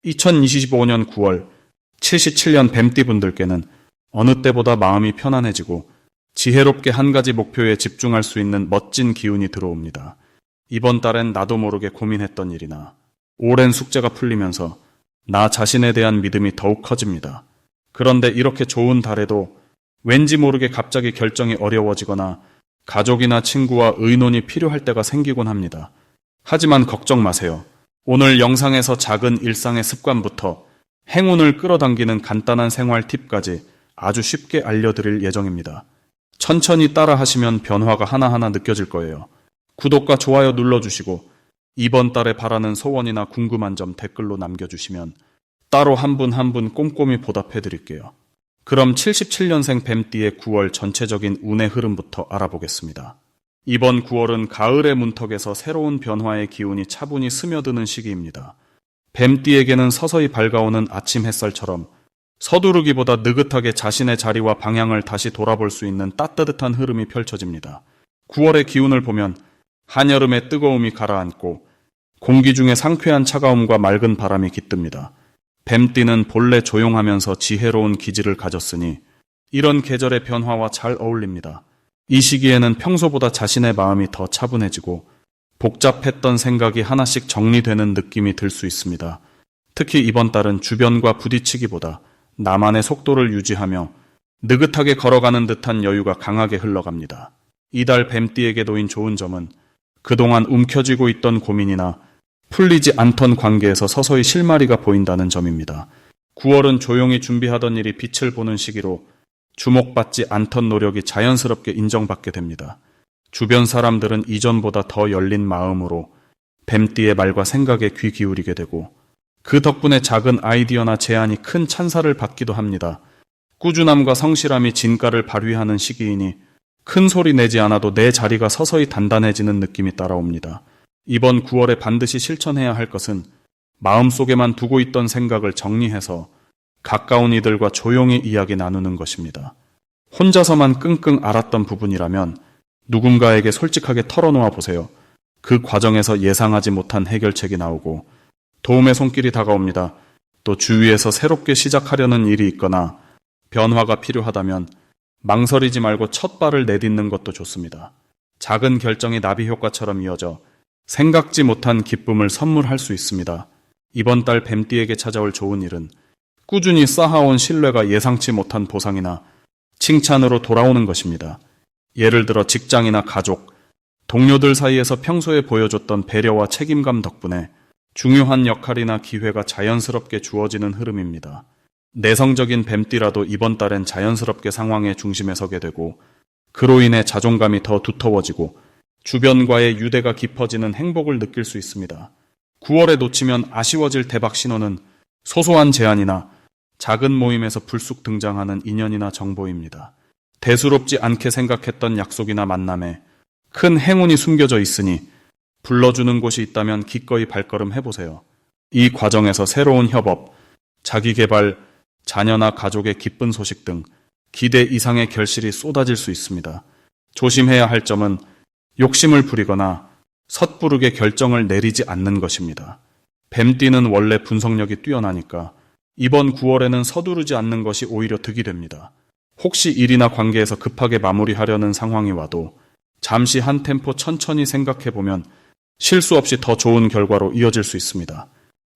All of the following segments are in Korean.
2025년 9월 77년 뱀띠분들께는 어느 때보다 마음이 편안해지고 지혜롭게 한 가지 목표에 집중할 수 있는 멋진 기운이 들어옵니다. 이번 달엔 나도 모르게 고민했던 일이나 오랜 숙제가 풀리면서 나 자신에 대한 믿음이 더욱 커집니다. 그런데 이렇게 좋은 달에도 왠지 모르게 갑자기 결정이 어려워지거나 가족이나 친구와 의논이 필요할 때가 생기곤 합니다. 하지만 걱정 마세요. 오늘 영상에서 작은 일상의 습관부터 행운을 끌어당기는 간단한 생활 팁까지 아주 쉽게 알려드릴 예정입니다. 천천히 따라 하시면 변화가 하나하나 느껴질 거예요. 구독과 좋아요 눌러주시고 이번 달에 바라는 소원이나 궁금한 점 댓글로 남겨주시면 따로 한 분 한 분 꼼꼼히 보답해드릴게요. 그럼 77년생 뱀띠의 9월 전체적인 운의 흐름부터 알아보겠습니다. 이번 9월은 가을의 문턱에서 새로운 변화의 기운이 차분히 스며드는 시기입니다. 뱀띠에게는 서서히 밝아오는 아침 햇살처럼 서두르기보다 느긋하게 자신의 자리와 방향을 다시 돌아볼 수 있는 따뜻한 흐름이 펼쳐집니다. 9월의 기운을 보면 한여름의 뜨거움이 가라앉고 공기 중에 상쾌한 차가움과 맑은 바람이 깃듭니다. 뱀띠는 본래 조용하면서 지혜로운 기질을 가졌으니 이런 계절의 변화와 잘 어울립니다. 이 시기에는 평소보다 자신의 마음이 더 차분해지고 복잡했던 생각이 하나씩 정리되는 느낌이 들 수 있습니다. 특히 이번 달은 주변과 부딪히기보다 나만의 속도를 유지하며 느긋하게 걸어가는 듯한 여유가 강하게 흘러갑니다. 이달 뱀띠에게 놓인 좋은 점은 그동안 움켜쥐고 있던 고민이나 풀리지 않던 관계에서 서서히 실마리가 보인다는 점입니다. 9월은 조용히 준비하던 일이 빛을 보는 시기로 주목받지 않던 노력이 자연스럽게 인정받게 됩니다. 주변 사람들은 이전보다 더 열린 마음으로 뱀띠의 말과 생각에 귀 기울이게 되고 그 덕분에 작은 아이디어나 제안이 큰 찬사를 받기도 합니다. 꾸준함과 성실함이 진가를 발휘하는 시기이니 큰 소리 내지 않아도 내 자리가 서서히 단단해지는 느낌이 따라옵니다. 이번 9월에 반드시 실천해야 할 것은 마음속에만 두고 있던 생각을 정리해서 가까운 이들과 조용히 이야기 나누는 것입니다. 혼자서만 끙끙 앓았던 부분이라면 누군가에게 솔직하게 털어놓아 보세요. 그 과정에서 예상하지 못한 해결책이 나오고 도움의 손길이 다가옵니다. 또 주위에서 새롭게 시작하려는 일이 있거나 변화가 필요하다면 망설이지 말고 첫 발을 내딛는 것도 좋습니다. 작은 결정이 나비 효과처럼 이어져 생각지 못한 기쁨을 선물할 수 있습니다. 이번 달 뱀띠에게 찾아올 좋은 일은 꾸준히 쌓아온 신뢰가 예상치 못한 보상이나 칭찬으로 돌아오는 것입니다. 예를 들어 직장이나 가족, 동료들 사이에서 평소에 보여줬던 배려와 책임감 덕분에 중요한 역할이나 기회가 자연스럽게 주어지는 흐름입니다. 내성적인 뱀띠라도 이번 달엔 자연스럽게 상황의 중심에 서게 되고 그로 인해 자존감이 더 두터워지고 주변과의 유대가 깊어지는 행복을 느낄 수 있습니다. 9월에 놓치면 아쉬워질 대박 신호는 소소한 제안이나 작은 모임에서 불쑥 등장하는 인연이나 정보입니다. 대수롭지 않게 생각했던 약속이나 만남에 큰 행운이 숨겨져 있으니 불러주는 곳이 있다면 기꺼이 발걸음 해보세요. 이 과정에서 새로운 협업, 자기개발, 자녀나 가족의 기쁜 소식 등 기대 이상의 결실이 쏟아질 수 있습니다. 조심해야 할 점은 욕심을 부리거나 섣부르게 결정을 내리지 않는 것입니다. 뱀띠는 원래 분석력이 뛰어나니까 이번 9월에는 서두르지 않는 것이 오히려 득이 됩니다. 혹시 일이나 관계에서 급하게 마무리하려는 상황이 와도 잠시 한 템포 천천히 생각해보면 실수 없이 더 좋은 결과로 이어질 수 있습니다.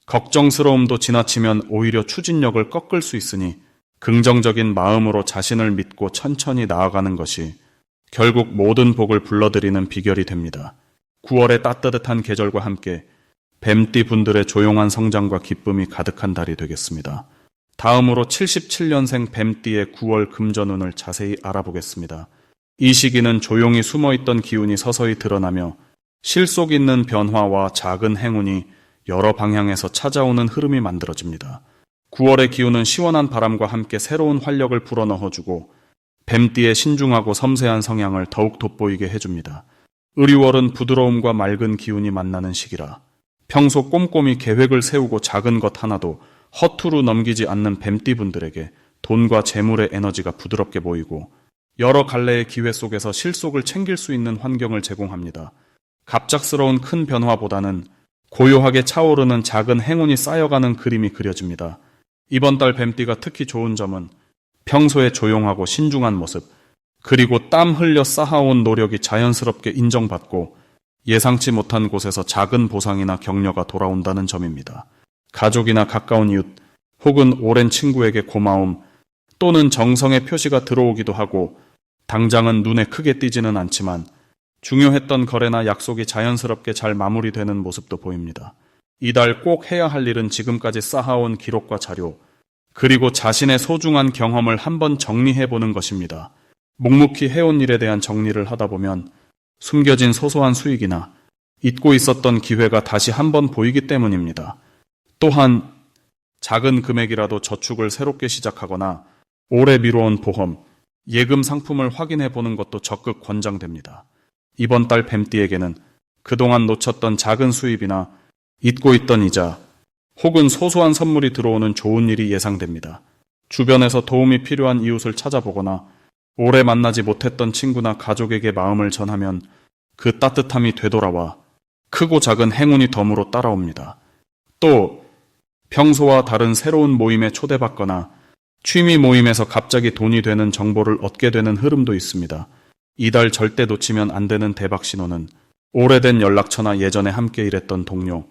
걱정스러움도 지나치면 오히려 추진력을 꺾을 수 있으니 긍정적인 마음으로 자신을 믿고 천천히 나아가는 것이 결국 모든 복을 불러들이는 비결이 됩니다. 9월의 따뜻한 계절과 함께 뱀띠 분들의 조용한 성장과 기쁨이 가득한 달이 되겠습니다. 다음으로 77년생 뱀띠의 9월 금전운을 자세히 알아보겠습니다. 이 시기는 조용히 숨어있던 기운이 서서히 드러나며 실속 있는 변화와 작은 행운이 여러 방향에서 찾아오는 흐름이 만들어집니다. 9월의 기운은 시원한 바람과 함께 새로운 활력을 불어넣어주고 뱀띠의 신중하고 섬세한 성향을 더욱 돋보이게 해줍니다. 을유월은 부드러움과 맑은 기운이 만나는 시기라 평소 꼼꼼히 계획을 세우고 작은 것 하나도 허투루 넘기지 않는 뱀띠분들에게 돈과 재물의 에너지가 부드럽게 보이고 여러 갈래의 기회 속에서 실속을 챙길 수 있는 환경을 제공합니다. 갑작스러운 큰 변화보다는 고요하게 차오르는 작은 행운이 쌓여가는 그림이 그려집니다. 이번 달 뱀띠가 특히 좋은 점은 평소에 조용하고 신중한 모습, 그리고 땀 흘려 쌓아온 노력이 자연스럽게 인정받고 예상치 못한 곳에서 작은 보상이나 격려가 돌아온다는 점입니다. 가족이나 가까운 이웃, 혹은 오랜 친구에게 고마움 또는 정성의 표시가 들어오기도 하고 당장은 눈에 크게 띄지는 않지만 중요했던 거래나 약속이 자연스럽게 잘 마무리되는 모습도 보입니다. 이달 꼭 해야 할 일은 지금까지 쌓아온 기록과 자료, 그리고 자신의 소중한 경험을 한번 정리해보는 것입니다. 묵묵히 해온 일에 대한 정리를 하다 보면 숨겨진 소소한 수익이나 잊고 있었던 기회가 다시 한번 보이기 때문입니다. 또한 작은 금액이라도 저축을 새롭게 시작하거나 오래 미뤄온 보험, 예금 상품을 확인해 보는 것도 적극 권장됩니다. 이번 달 뱀띠에게는 그동안 놓쳤던 작은 수입이나 잊고 있던 이자, 혹은 소소한 선물이 들어오는 좋은 일이 예상됩니다. 주변에서 도움이 필요한 이웃을 찾아보거나 오래 만나지 못했던 친구나 가족에게 마음을 전하면 그 따뜻함이 되돌아와 크고 작은 행운이 덤으로 따라옵니다. 또 평소와 다른 새로운 모임에 초대받거나 취미 모임에서 갑자기 돈이 되는 정보를 얻게 되는 흐름도 있습니다. 이달 절대 놓치면 안 되는 대박 신호는 오래된 연락처나 예전에 함께 일했던 동료,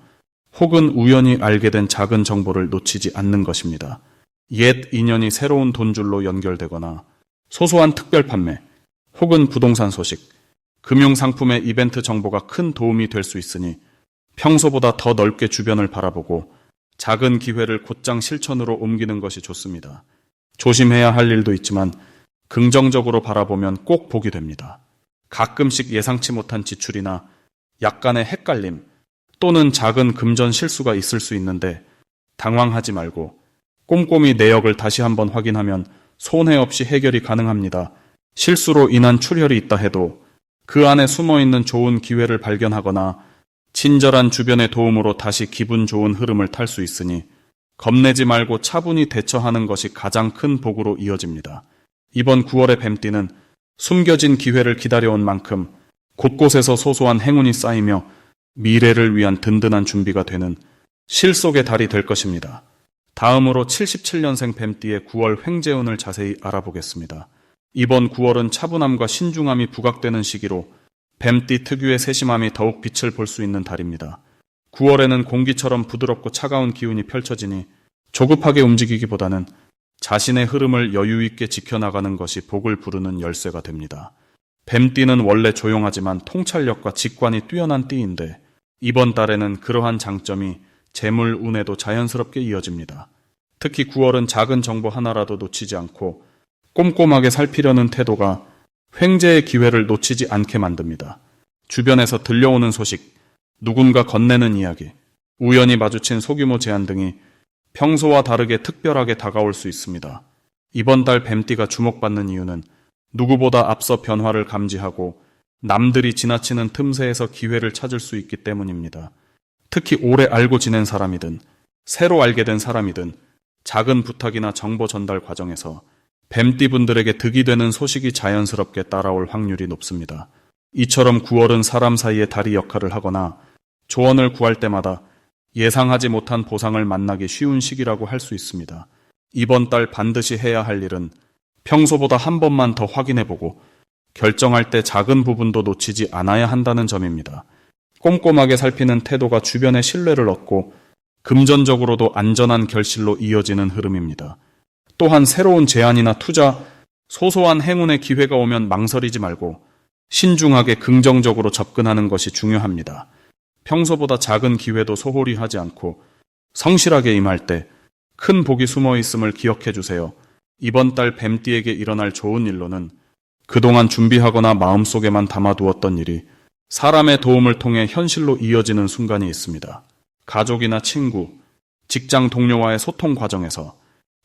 혹은 우연히 알게 된 작은 정보를 놓치지 않는 것입니다. 옛 인연이 새로운 돈줄로 연결되거나 소소한 특별 판매, 혹은 부동산 소식, 금융상품의 이벤트 정보가 큰 도움이 될 수 있으니 평소보다 더 넓게 주변을 바라보고 작은 기회를 곧장 실천으로 옮기는 것이 좋습니다. 조심해야 할 일도 있지만 긍정적으로 바라보면 꼭 복이 됩니다. 가끔씩 예상치 못한 지출이나 약간의 헷갈림 또는 작은 금전 실수가 있을 수 있는데 당황하지 말고 꼼꼼히 내역을 다시 한번 확인하면 손해 없이 해결이 가능합니다. 실수로 인한 출혈이 있다 해도 그 안에 숨어있는 좋은 기회를 발견하거나 친절한 주변의 도움으로 다시 기분 좋은 흐름을 탈 수 있으니 겁내지 말고 차분히 대처하는 것이 가장 큰 복으로 이어집니다. 이번 9월의 뱀띠는 숨겨진 기회를 기다려온 만큼 곳곳에서 소소한 행운이 쌓이며 미래를 위한 든든한 준비가 되는 실속의 달이 될 것입니다. 다음으로 77년생 뱀띠의 9월 횡재운을 자세히 알아보겠습니다. 이번 9월은 차분함과 신중함이 부각되는 시기로 뱀띠 특유의 세심함이 더욱 빛을 볼 수 있는 달입니다. 9월에는 공기처럼 부드럽고 차가운 기운이 펼쳐지니 조급하게 움직이기보다는 자신의 흐름을 여유 있게 지켜나가는 것이 복을 부르는 열쇠가 됩니다. 뱀띠는 원래 조용하지만 통찰력과 직관이 뛰어난 띠인데 이번 달에는 그러한 장점이 재물, 운에도 자연스럽게 이어집니다. 특히 9월은 작은 정보 하나라도 놓치지 않고 꼼꼼하게 살피려는 태도가 횡재의 기회를 놓치지 않게 만듭니다. 주변에서 들려오는 소식, 누군가 건네는 이야기, 우연히 마주친 소규모 제안 등이 평소와 다르게 특별하게 다가올 수 있습니다. 이번 달 뱀띠가 주목받는 이유는 누구보다 앞서 변화를 감지하고 남들이 지나치는 틈새에서 기회를 찾을 수 있기 때문입니다. 특히 오래 알고 지낸 사람이든 새로 알게 된 사람이든 작은 부탁이나 정보 전달 과정에서 뱀띠분들에게 득이 되는 소식이 자연스럽게 따라올 확률이 높습니다. 이처럼 9월은 사람 사이에 다리 역할을 하거나 조언을 구할 때마다 예상하지 못한 보상을 만나기 쉬운 시기라고 할 수 있습니다. 이번 달 반드시 해야 할 일은 평소보다 한 번만 더 확인해보고 결정할 때 작은 부분도 놓치지 않아야 한다는 점입니다. 꼼꼼하게 살피는 태도가 주변의 신뢰를 얻고 금전적으로도 안전한 결실로 이어지는 흐름입니다. 또한 새로운 제안이나 투자, 소소한 행운의 기회가 오면 망설이지 말고 신중하게 긍정적으로 접근하는 것이 중요합니다. 평소보다 작은 기회도 소홀히 하지 않고 성실하게 임할 때 큰 복이 숨어 있음을 기억해 주세요. 이번 달 뱀띠에게 일어날 좋은 일로는 그동안 준비하거나 마음속에만 담아두었던 일이 사람의 도움을 통해 현실로 이어지는 순간이 있습니다. 가족이나 친구, 직장 동료와의 소통 과정에서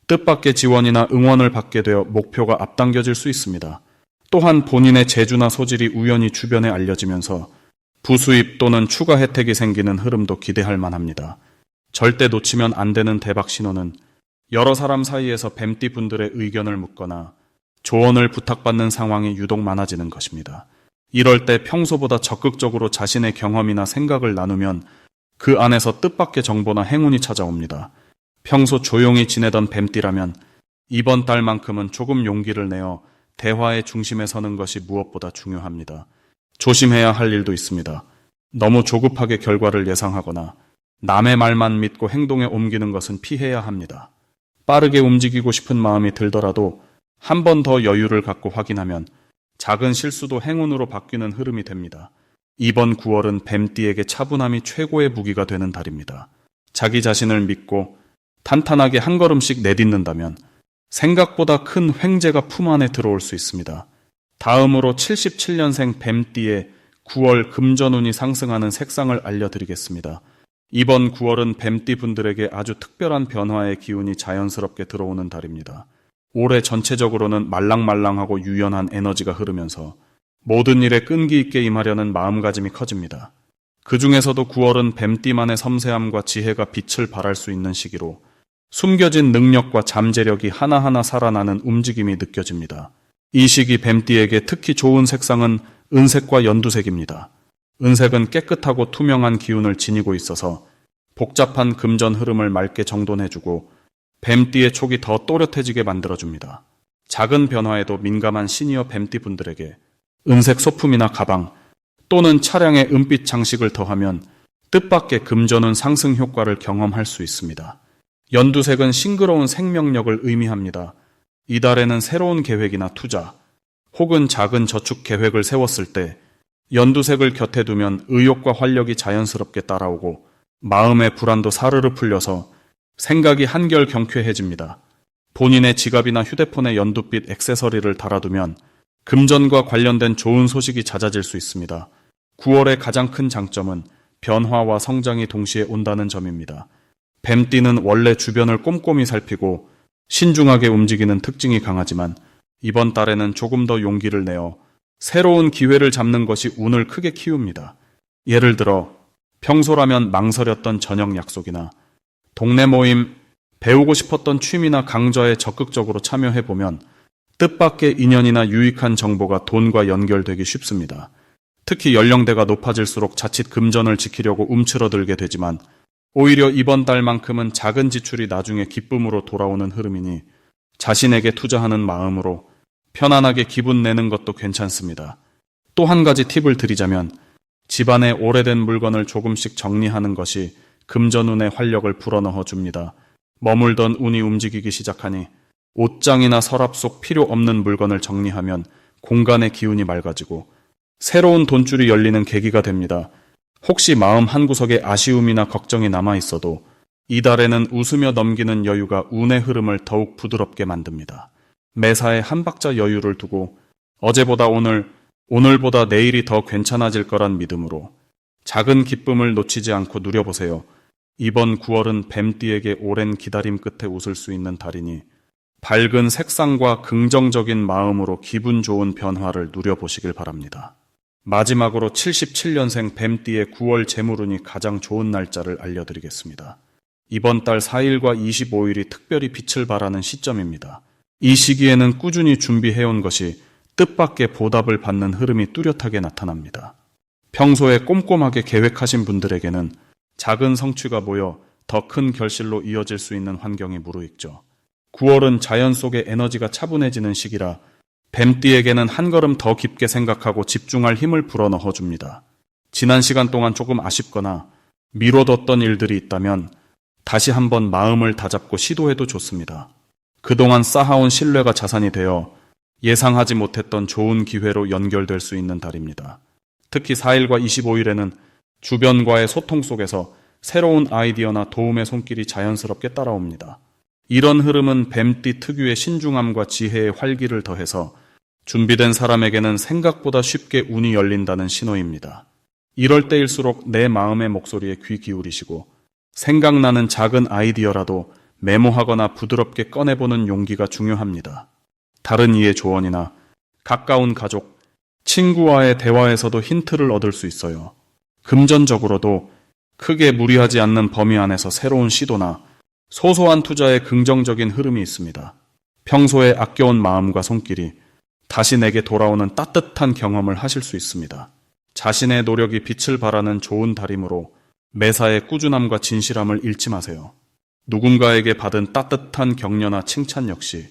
뜻밖의 지원이나 응원을 받게 되어 목표가 앞당겨질 수 있습니다. 또한 본인의 재주나 소질이 우연히 주변에 알려지면서 부수입 또는 추가 혜택이 생기는 흐름도 기대할 만합니다. 절대 놓치면 안 되는 대박 신호는 여러 사람 사이에서 뱀띠 분들의 의견을 묻거나 조언을 부탁받는 상황이 유독 많아지는 것입니다. 이럴 때 평소보다 적극적으로 자신의 경험이나 생각을 나누면 그 안에서 뜻밖의 정보나 행운이 찾아옵니다. 평소 조용히 지내던 뱀띠라면 이번 달만큼은 조금 용기를 내어 대화의 중심에 서는 것이 무엇보다 중요합니다. 조심해야 할 일도 있습니다. 너무 조급하게 결과를 예상하거나 남의 말만 믿고 행동에 옮기는 것은 피해야 합니다. 빠르게 움직이고 싶은 마음이 들더라도 한 번 더 여유를 갖고 확인하면 작은 실수도 행운으로 바뀌는 흐름이 됩니다. 이번 9월은 뱀띠에게 차분함이 최고의 무기가 되는 달입니다. 자기 자신을 믿고 탄탄하게 한 걸음씩 내딛는다면 생각보다 큰 횡재가 품 안에 들어올 수 있습니다. 다음으로 77년생 뱀띠의 9월 금전운이 상승하는 색상을 알려드리겠습니다. 이번 9월은 뱀띠 분들에게 아주 특별한 변화의 기운이 자연스럽게 들어오는 달입니다. 올해 전체적으로는 말랑말랑하고 유연한 에너지가 흐르면서 모든 일에 끈기 있게 임하려는 마음가짐이 커집니다. 그 중에서도 9월은 뱀띠만의 섬세함과 지혜가 빛을 발할 수 있는 시기로 숨겨진 능력과 잠재력이 하나하나 살아나는 움직임이 느껴집니다. 이 시기 뱀띠에게 특히 좋은 색상은 은색과 연두색입니다. 은색은 깨끗하고 투명한 기운을 지니고 있어서 복잡한 금전 흐름을 맑게 정돈해주고 뱀띠의 촉이 더 또렷해지게 만들어줍니다. 작은 변화에도 민감한 시니어 뱀띠 분들에게 은색 소품이나 가방 또는 차량에 은빛 장식을 더하면 뜻밖의 금전운 상승 효과를 경험할 수 있습니다. 연두색은 싱그러운 생명력을 의미합니다. 이달에는 새로운 계획이나 투자 혹은 작은 저축 계획을 세웠을 때 연두색을 곁에 두면 의욕과 활력이 자연스럽게 따라오고 마음의 불안도 사르르 풀려서 생각이 한결 경쾌해집니다. 본인의 지갑이나 휴대폰에 연두빛 액세서리를 달아두면 금전과 관련된 좋은 소식이 잦아질 수 있습니다. 9월의 가장 큰 장점은 변화와 성장이 동시에 온다는 점입니다. 뱀띠는 원래 주변을 꼼꼼히 살피고 신중하게 움직이는 특징이 강하지만 이번 달에는 조금 더 용기를 내어 새로운 기회를 잡는 것이 운을 크게 키웁니다. 예를 들어 평소라면 망설였던 저녁 약속이나 동네 모임, 배우고 싶었던 취미나 강좌에 적극적으로 참여해보면 뜻밖의 인연이나 유익한 정보가 돈과 연결되기 쉽습니다. 특히 연령대가 높아질수록 자칫 금전을 지키려고 움츠러들게 되지만 오히려 이번 달만큼은 작은 지출이 나중에 기쁨으로 돌아오는 흐름이니 자신에게 투자하는 마음으로 편안하게 기분 내는 것도 괜찮습니다. 또 한 가지 팁을 드리자면 집안의 오래된 물건을 조금씩 정리하는 것이 금전운의 활력을 불어넣어 줍니다. 머물던 운이 움직이기 시작하니 옷장이나 서랍 속 필요 없는 물건을 정리하면 공간의 기운이 맑아지고 새로운 돈줄이 열리는 계기가 됩니다. 혹시 마음 한구석에 아쉬움이나 걱정이 남아 있어도 이달에는 웃으며 넘기는 여유가 운의 흐름을 더욱 부드럽게 만듭니다. 매사에 한 박자 여유를 두고 어제보다 오늘, 오늘보다 내일이 더 괜찮아질 거란 믿음으로 작은 기쁨을 놓치지 않고 누려보세요. 이번 9월은 뱀띠에게 오랜 기다림 끝에 웃을 수 있는 달이니 밝은 색상과 긍정적인 마음으로 기분 좋은 변화를 누려보시길 바랍니다. 마지막으로 77년생 뱀띠의 9월 재물운이 가장 좋은 날짜를 알려드리겠습니다. 이번 달 4일과 25일이 특별히 빛을 발하는 시점입니다. 이 시기에는 꾸준히 준비해온 것이 뜻밖의 보답을 받는 흐름이 뚜렷하게 나타납니다. 평소에 꼼꼼하게 계획하신 분들에게는 작은 성취가 모여 더 큰 결실로 이어질 수 있는 환경이 무르익죠. 9월은 자연 속의 에너지가 차분해지는 시기라 뱀띠에게는 한 걸음 더 깊게 생각하고 집중할 힘을 불어넣어 줍니다. 지난 시간 동안 조금 아쉽거나 미뤄뒀던 일들이 있다면 다시 한번 마음을 다잡고 시도해도 좋습니다. 그동안 쌓아온 신뢰가 자산이 되어 예상하지 못했던 좋은 기회로 연결될 수 있는 달입니다. 특히 4일과 25일에는 주변과의 소통 속에서 새로운 아이디어나 도움의 손길이 자연스럽게 따라옵니다. 이런 흐름은 뱀띠 특유의 신중함과 지혜의 활기를 더해서 준비된 사람에게는 생각보다 쉽게 운이 열린다는 신호입니다. 이럴 때일수록 내 마음의 목소리에 귀 기울이시고 생각나는 작은 아이디어라도 메모하거나 부드럽게 꺼내보는 용기가 중요합니다. 다른 이의 조언이나 가까운 가족, 친구와의 대화에서도 힌트를 얻을 수 있어요. 금전적으로도 크게 무리하지 않는 범위 안에서 새로운 시도나 소소한 투자에 긍정적인 흐름이 있습니다. 평소에 아껴온 마음과 손길이 다시 내게 돌아오는 따뜻한 경험을 하실 수 있습니다. 자신의 노력이 빛을 발하는 좋은 달이므로 매사에 꾸준함과 진실함을 잃지 마세요. 누군가에게 받은 따뜻한 격려나 칭찬 역시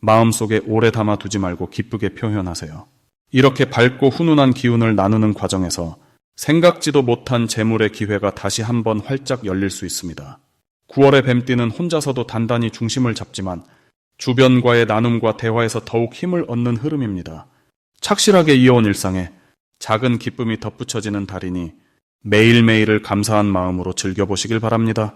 마음속에 오래 담아두지 말고 기쁘게 표현하세요. 이렇게 밝고 훈훈한 기운을 나누는 과정에서 생각지도 못한 재물의 기회가 다시 한번 활짝 열릴 수 있습니다. 9월의 뱀띠는 혼자서도 단단히 중심을 잡지만 주변과의 나눔과 대화에서 더욱 힘을 얻는 흐름입니다. 착실하게 이어온 일상에 작은 기쁨이 덧붙여지는 달이니 매일매일을 감사한 마음으로 즐겨보시길 바랍니다.